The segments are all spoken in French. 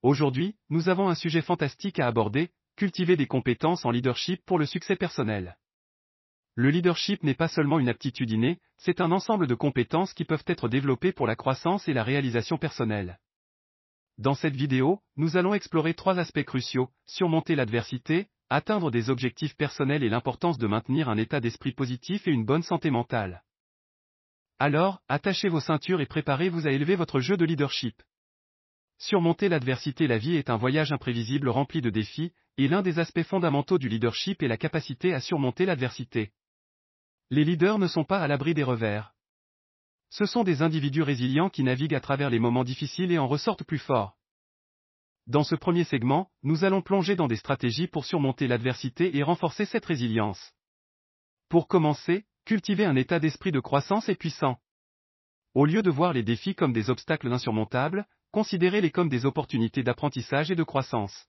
Aujourd'hui, nous avons un sujet fantastique à aborder, cultiver des compétences en leadership pour le succès personnel. Le leadership n'est pas seulement une aptitude innée, c'est un ensemble de compétences qui peuvent être développées pour la croissance et la réalisation personnelle. Dans cette vidéo, nous allons explorer 3 aspects cruciaux, surmonter l'adversité, atteindre des objectifs personnels et l'importance de maintenir un état d'esprit positif et une bonne santé mentale. Alors, attachez vos ceintures et préparez-vous à élever votre jeu de leadership. Surmonter l'adversité. La vie est un voyage imprévisible rempli de défis, et l'un des aspects fondamentaux du leadership est la capacité à surmonter l'adversité. Les leaders ne sont pas à l'abri des revers. Ce sont des individus résilients qui naviguent à travers les moments difficiles et en ressortent plus forts. Dans ce premier segment, nous allons plonger dans des stratégies pour surmonter l'adversité et renforcer cette résilience. Pour commencer, cultivez un état d'esprit de croissance et puissant. Au lieu de voir les défis comme des obstacles insurmontables, considérez-les comme des opportunités d'apprentissage et de croissance.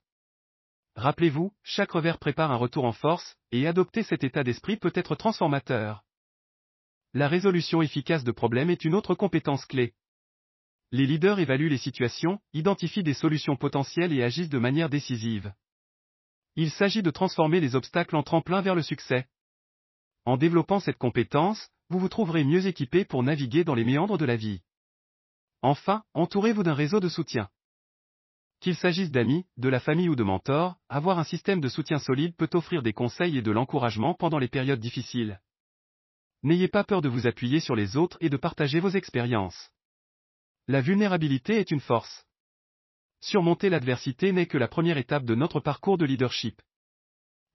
Rappelez-vous, chaque revers prépare un retour en force, et adopter cet état d'esprit peut être transformateur. La résolution efficace de problèmes est une autre compétence clé. Les leaders évaluent les situations, identifient des solutions potentielles et agissent de manière décisive. Il s'agit de transformer les obstacles en tremplin vers le succès. En développant cette compétence, vous vous trouverez mieux équipé pour naviguer dans les méandres de la vie. Enfin, entourez-vous d'un réseau de soutien. Qu'il s'agisse d'amis, de la famille ou de mentors, avoir un système de soutien solide peut offrir des conseils et de l'encouragement pendant les périodes difficiles. N'ayez pas peur de vous appuyer sur les autres et de partager vos expériences. La vulnérabilité est une force. Surmonter l'adversité n'est que la première étape de notre parcours de leadership.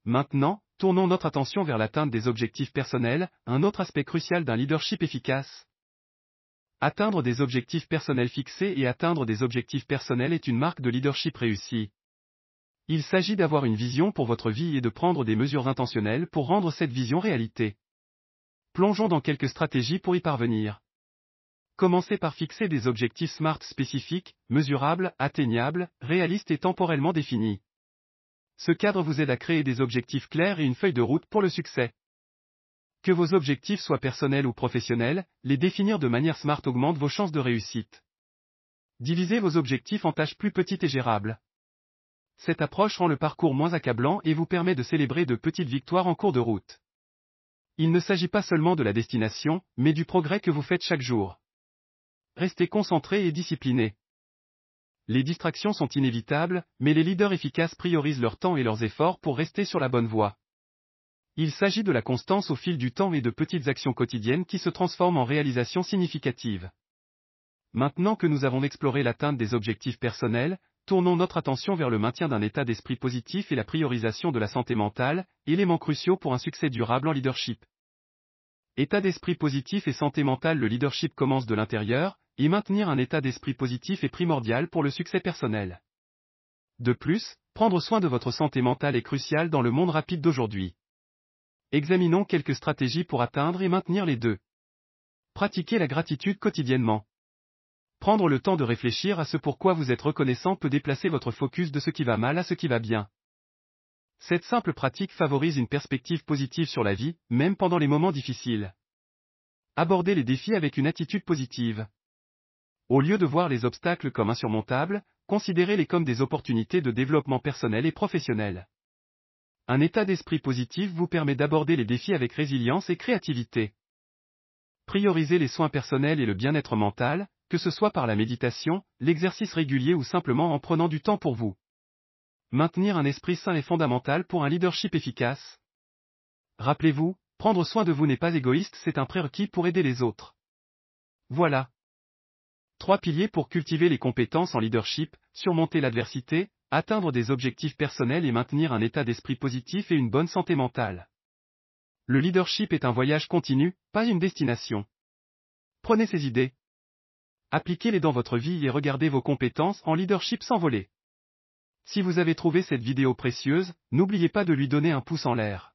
Maintenant, tournons notre attention vers l'atteinte des objectifs personnels, un autre aspect crucial d'un leadership efficace. Atteindre des objectifs personnels fixés et atteindre des objectifs personnels est une marque de leadership réussi. Il s'agit d'avoir une vision pour votre vie et de prendre des mesures intentionnelles pour rendre cette vision réalité. Plongeons dans quelques stratégies pour y parvenir. Commencez par fixer des objectifs SMART spécifiques, mesurables, atteignables, réalistes et temporellement définis. Ce cadre vous aide à créer des objectifs clairs et une feuille de route pour le succès. Que vos objectifs soient personnels ou professionnels, les définir de manière SMART augmente vos chances de réussite. Divisez vos objectifs en tâches plus petites et gérables. Cette approche rend le parcours moins accablant et vous permet de célébrer de petites victoires en cours de route. Il ne s'agit pas seulement de la destination, mais du progrès que vous faites chaque jour. Restez concentré et discipliné. Les distractions sont inévitables, mais les leaders efficaces priorisent leur temps et leurs efforts pour rester sur la bonne voie. Il s'agit de la constance au fil du temps et de petites actions quotidiennes qui se transforment en réalisations significatives. Maintenant que nous avons exploré l'atteinte des objectifs personnels, tournons notre attention vers le maintien d'un état d'esprit positif et la priorisation de la santé mentale, éléments cruciaux pour un succès durable en leadership. État d'esprit positif et santé mentale. Le leadership commence de l'intérieur, et maintenir un état d'esprit positif est primordial pour le succès personnel. De plus, prendre soin de votre santé mentale est crucial dans le monde rapide d'aujourd'hui. Examinons quelques stratégies pour atteindre et maintenir les deux. Pratiquez la gratitude quotidiennement. Prendre le temps de réfléchir à ce pourquoi vous êtes reconnaissant peut déplacer votre focus de ce qui va mal à ce qui va bien. Cette simple pratique favorise une perspective positive sur la vie, même pendant les moments difficiles. Abordez les défis avec une attitude positive. Au lieu de voir les obstacles comme insurmontables, considérez-les comme des opportunités de développement personnel et professionnel. Un état d'esprit positif vous permet d'aborder les défis avec résilience et créativité. Priorisez les soins personnels et le bien-être mental, que ce soit par la méditation, l'exercice régulier ou simplement en prenant du temps pour vous. Maintenir un esprit sain est fondamental pour un leadership efficace. Rappelez-vous, prendre soin de vous n'est pas égoïste, c'est un prérequis pour aider les autres. Voilà. 3 piliers pour cultiver les compétences en leadership, surmonter l'adversité, atteindre des objectifs personnels et maintenir un état d'esprit positif et une bonne santé mentale. Le leadership est un voyage continu, pas une destination. Prenez ces idées. Appliquez-les dans votre vie et regardez vos compétences en leadership s'envoler. Si vous avez trouvé cette vidéo précieuse, n'oubliez pas de lui donner un pouce en l'air.